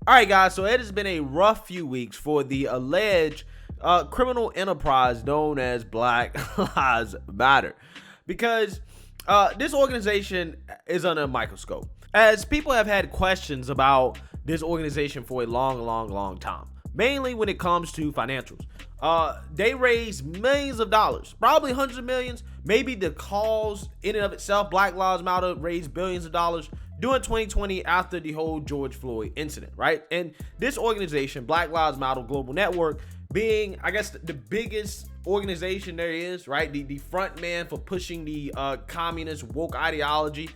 All right, guys, so it has been a rough few weeks for the alleged criminal enterprise known as Black Lives Matter, because this organization is under a microscope, as people have had questions about this organization for a long time, mainly when it comes to financials. They raise millions of dollars, probably hundreds of millions. Maybe the cause in and of itself, Black Lives Matter, raised billions of dollars during 2020 after the whole George Floyd incident, right? And this organization, Black Lives Matter Global Network, being, I guess, the biggest organization there is, right? The front man for pushing the communist woke ideology.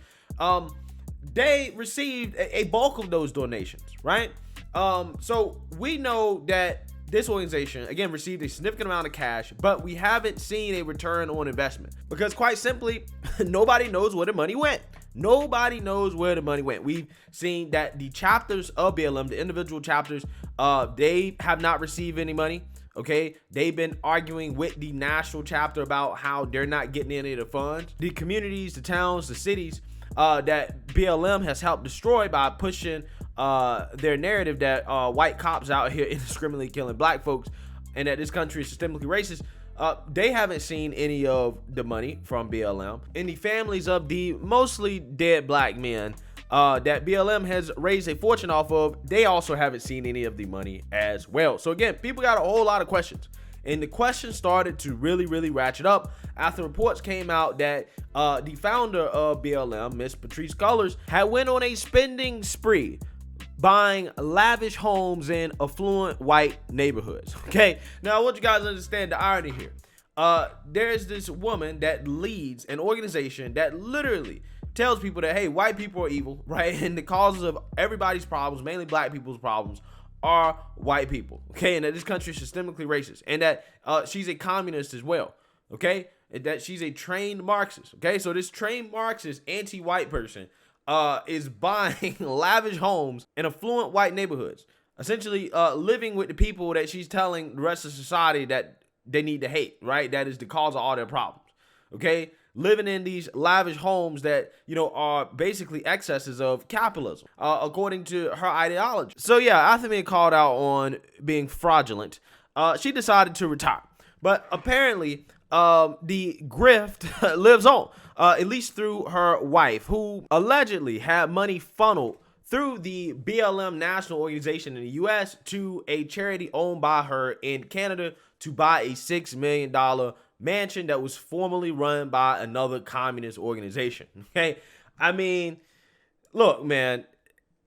They received a bulk of those donations, right? So we know that this organization, again, received a significant amount of cash, but we haven't seen a return on investment because, quite simply, nobody knows where the money went. Nobody knows where the money went. We've seen that the chapters of BLM, the individual chapters, they have not received any money. Okay, they've been arguing with the national chapter about how they're not getting any of the funds. The communities, the towns, the cities that BLM has helped destroy by pushing their narrative that white cops out here indiscriminately killing black folks and that this country is systemically racist. They haven't seen any of the money from BLM. And the families of the mostly dead black men that BLM has raised a fortune off of, they also haven't seen any of the money as well. So again, people got a whole lot of questions. And the questions started to really ratchet up after reports came out that the founder of BLM, Miss Patrisse Cullors, had went on a spending spree buying lavish homes in affluent white neighborhoods. Okay, now I want you guys to understand the irony here. There's this woman that leads an organization that literally tells people that, hey, white people are evil, right? And the causes of everybody's problems, mainly black people's problems, are white people, okay? And that this country is systemically racist, and that she's a communist as well, okay? And that she's a trained Marxist, okay? So this trained Marxist anti-white person is buying lavish homes in affluent white neighborhoods, essentially living with the people that she's telling the rest of society that they need to hate, right? That is the cause of all their problems, okay? Living in these lavish homes that, you know, are basically excesses of capitalism, according to her ideology. So yeah, after being called out on being fraudulent, she decided to retire. But apparently, the grift lives on, at least through her wife, who allegedly had money funneled through the BLM national organization in the U.S. to a charity owned by her in Canada to buy a $6 million mansion that was formerly run by another communist organization. Okay, I mean, look, man,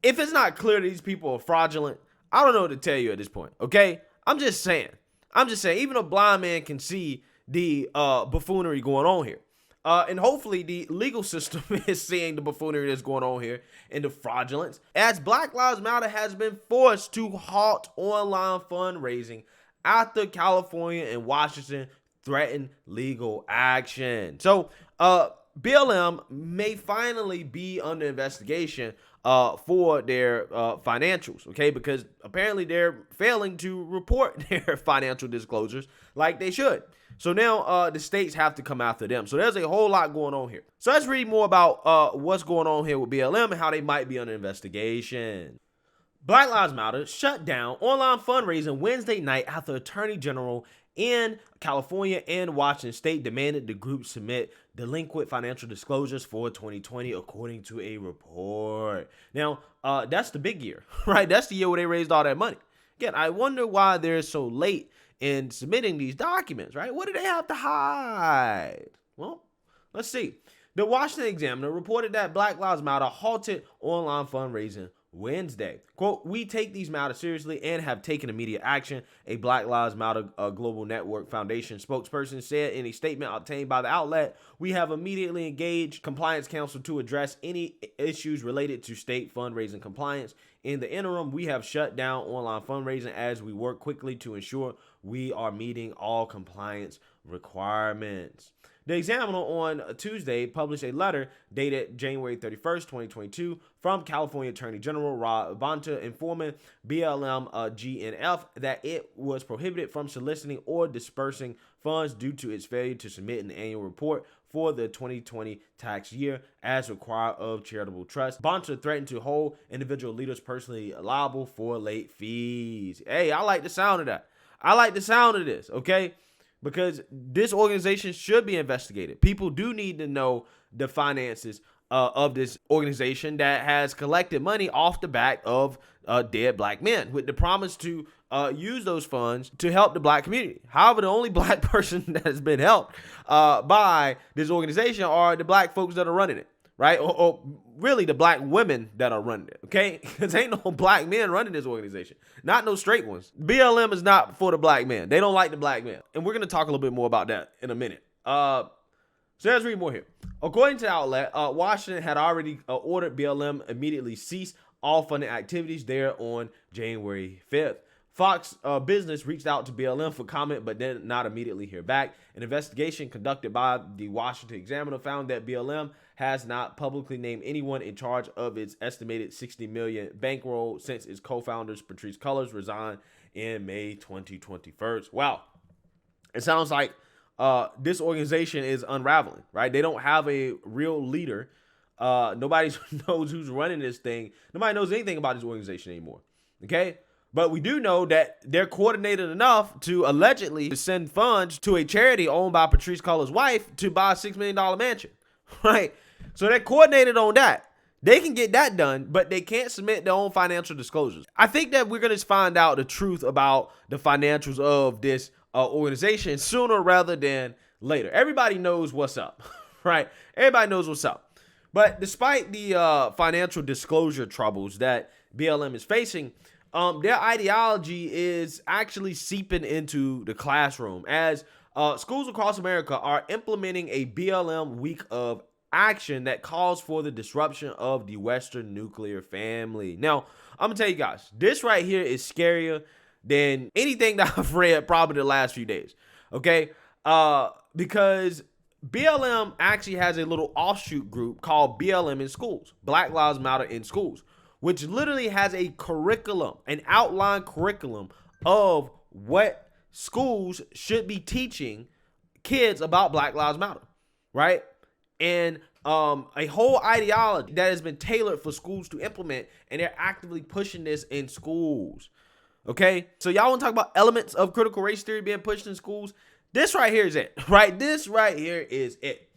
if it's not clear that these people are fraudulent, I don't know what to tell you at this point. Okay, I'm just saying, even a blind man can see the buffoonery going on here. And hopefully the legal system is seeing the buffoonery that's going on here and the fraudulence, as Black Lives Matter has been forced to halt online fundraising after California and Washington threaten legal action. So BLM may finally be under investigation for their financials, okay? Because apparently they're failing to report their financial disclosures like they should. So now the states have to come after them. So there's a whole lot going on here. So let's read more about what's going on here with BLM and how they might be under investigation. Black Lives Matter shut down online fundraising Wednesday night after Attorney General in California and Washington State demanded the group submit delinquent financial disclosures for 2020, according to a report. Now, that's the big year, right? That's the year where they raised all that money. Again, I wonder why they're so late in submitting these documents, right? What do they have to hide? Well, let's see. The Washington Examiner reported that Black Lives Matter halted online fundraising Wednesday. Quote, "We take these matters seriously and have taken immediate action," a Black Lives Matter Global Network Foundation spokesperson said in a statement obtained by the outlet. "We have immediately engaged Compliance Council to address any issues related to state fundraising compliance. In the interim, we have shut down online fundraising as we work quickly to ensure we are meeting all compliance requirements." The Examiner on Tuesday published a letter dated January 31st, 2022 from California Attorney General Rob Bonta informing BLM GNF that it was prohibited from soliciting or dispersing funds due to its failure to submit an annual report for the 2020 tax year as required of charitable trusts. Bonta threatened to hold individual leaders personally liable for late fees. Hey, I like the sound of that. I like the sound of this, okay? Because this organization should be investigated. People do need to know the finances of this organization that has collected money off the back of dead black men with the promise to use those funds to help the black community. However, the only black person that has been helped by this organization are the black folks that are running it, right? Or really the black women that are running it, okay? Because ain't no black men running this organization. Not no straight ones. BLM is not for the black men. They don't like the black men. And we're going to talk a little bit more about that in a minute. So let's read more here. According to the outlet, Washington had already ordered BLM immediately cease all funding activities there on January 5th. Fox Business reached out to BLM for comment, but did not immediately hear back. An investigation conducted by the Washington Examiner found that BLM has not publicly named anyone in charge of its estimated $60 million bankroll since its co-founders Patrisse Cullors resigned in May 2021. Wow. It sounds like this organization is unraveling, right? They don't have a real leader. Nobody knows who's running this thing. Nobody knows anything about this organization anymore, okay? But we do know that they're coordinated enough to allegedly send funds to a charity owned by Patrisse Cullors' wife to buy a $6 million mansion, right? So they're coordinated on that. They can get that done, but they can't submit their own financial disclosures. I think that we're going to find out the truth about the financials of this organization sooner rather than later. Everybody knows what's up, right? Everybody knows what's up. But despite the financial disclosure troubles that BLM is facing, their ideology is actually seeping into the classroom as schools across America are implementing a BLM week of action that calls for the disruption of the Western nuclear family. Now, I'm gonna tell you guys, this right here is scarier than anything that I've read probably the last few days, okay? Because BLM actually has a little offshoot group called BLM in Schools, Black Lives Matter in Schools, which literally has a curriculum, an outline curriculum of what schools should be teaching kids about Black Lives Matter, right? And a whole ideology that has been tailored for schools to implement, and they're actively pushing this in schools, okay? So y'all want to talk about elements of critical race theory being pushed in schools? This right here is it, right? This right here is it.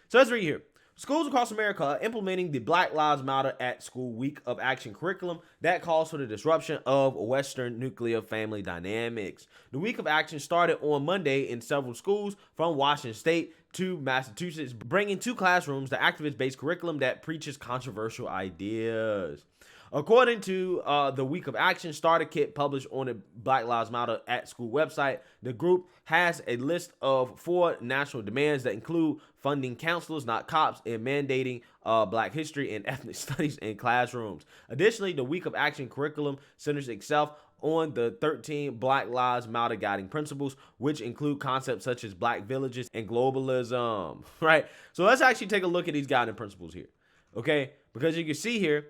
So let's read here. Schools across America are implementing the Black Lives Matter at School Week of Action curriculum that calls for the disruption of Western nuclear family dynamics. The Week of Action started on Monday in several schools from Washington State to Massachusetts, bringing to classrooms the activist-based curriculum that preaches controversial ideas. According to the Week of Action starter kit published on the Black Lives Matter at School website, the group has a list of 4 national demands that include funding counselors, not cops, and mandating Black history and ethnic studies in classrooms. Additionally, the Week of Action curriculum centers itself on the 13 Black Lives Matter guiding principles, which include concepts such as Black villages and globalism, right? So let's actually take a look at these guiding principles here, okay? Because you can see here,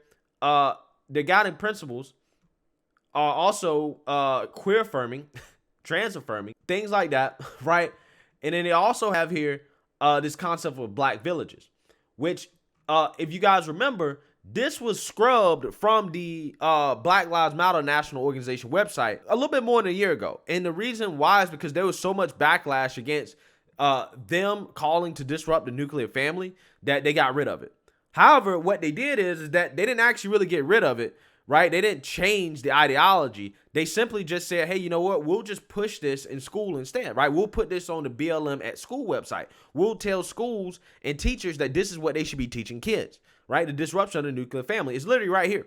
the guiding principles are also queer affirming, trans affirming, things like that, right? And then they also have here this concept of Black villages, which if you guys remember, this was scrubbed from the Black Lives Matter National Organization website a little bit more than a year ago. And the reason why is because there was so much backlash against them calling to disrupt the nuclear family that they got rid of it. However, what they did is that they didn't actually really get rid of it, right? They didn't change the ideology. They simply just said, hey, you know what? We'll just push this in school instead, right? We'll put this on the BLM at School website. We'll tell schools and teachers that this is what they should be teaching kids, right? The disruption of the nuclear family. It's literally right here.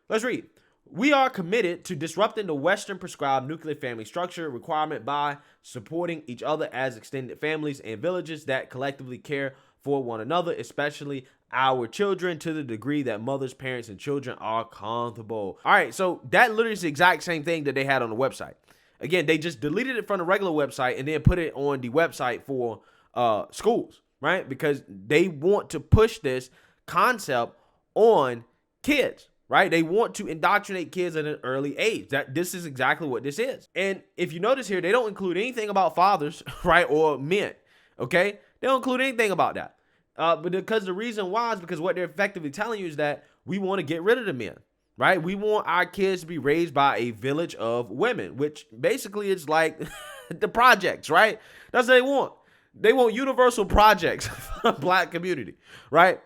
Let's read. We are committed to disrupting the Western prescribed nuclear family structure requirement by supporting each other as extended families and villages that collectively care for one another, especially our children, to the degree that mothers, parents, and children are comfortable. All right, so that literally is the exact same thing that they had on the website. Again, they just deleted it from the regular website and then put it on the website for schools, right? Because they want to push this concept on kids, right? They want to indoctrinate kids at an early age. That this is exactly what this is. And if you notice here, they don't include anything about fathers, right, or men, okay? They don't include anything about that. But because the reason why is because what they're effectively telling you is that we want to get rid of the men, right? We want our kids to be raised by a village of women, which basically is like the projects, right? That's what they want. They want universal projects for the black community, right?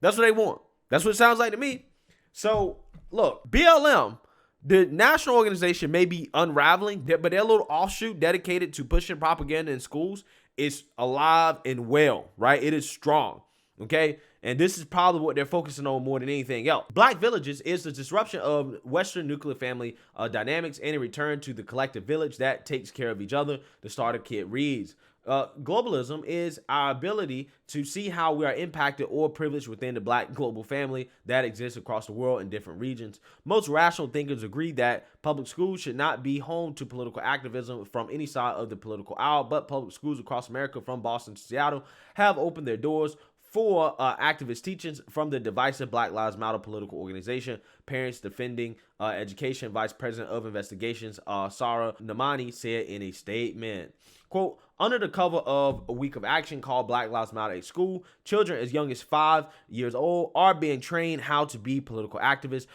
That's what they want. That's what it sounds like to me. So, look, BLM, the national organization, may be unraveling, but their little offshoot dedicated to pushing propaganda in schools is alive and well, right? It is strong, okay? And this is probably what they're focusing on more than anything else. Black villages is the disruption of Western nuclear family dynamics and a return to the collective village that takes care of each other, the starter kit reads. Globalism is our ability to see how we are impacted or privileged within the black global family that exists across the world in different regions. Most rational thinkers agree that public schools should not be home to political activism from any side of the political aisle, but public schools across America, from Boston to Seattle, have opened their doors for activist teachings from the divisive Black Lives Matter political organization. Parents Defending Education Vice President of Investigations, Sarah Namani, said in a statement, quote, under the cover of a week of action called Black Lives Matter at School, children as young as 5 years old are being trained how to be political activists.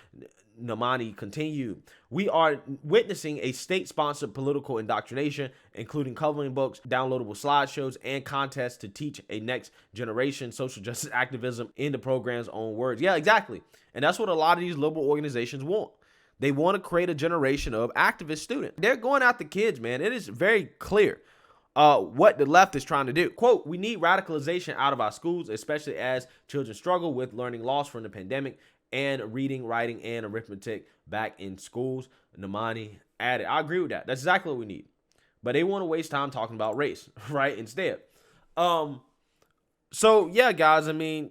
Namani continued, we are witnessing a state-sponsored political indoctrination, including coloring books, downloadable slideshows, and contests to teach a next generation social justice activism in the program's own words. Yeah, exactly. And that's what a lot of these liberal organizations want. They want to create a generation of activist students. They're going after kids, man. It is very clear what the left is trying to do. Quote, we need radicalization out of our schools, especially as children struggle with learning loss from the pandemic and reading, writing, and arithmetic back in schools. Namani added, I agree with that. That's exactly what we need. But they want to waste time talking about race, right, instead. So, yeah, guys, I mean,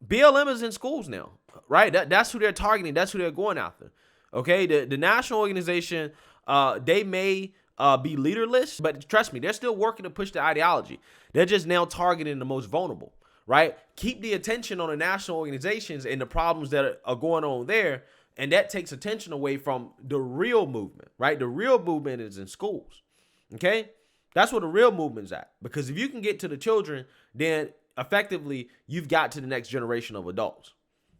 BLM is in schools now, right? That's who they're targeting. That's who they're going after, okay? The national organization, they may be leaderless, but trust me, they're still working to push the ideology. They're just now targeting the most vulnerable, right? Keep the attention on the national organizations and the problems that are going on there, and that takes attention away from the real movement, right? The real movement is in schools, okay? That's where the real movement's at, because if you can get to the children, then effectively you've got to the next generation of adults,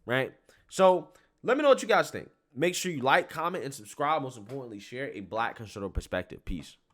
right? So let me know what you guys think. Make sure you like, comment, and subscribe. Most importantly, share a black conservative perspective. Peace.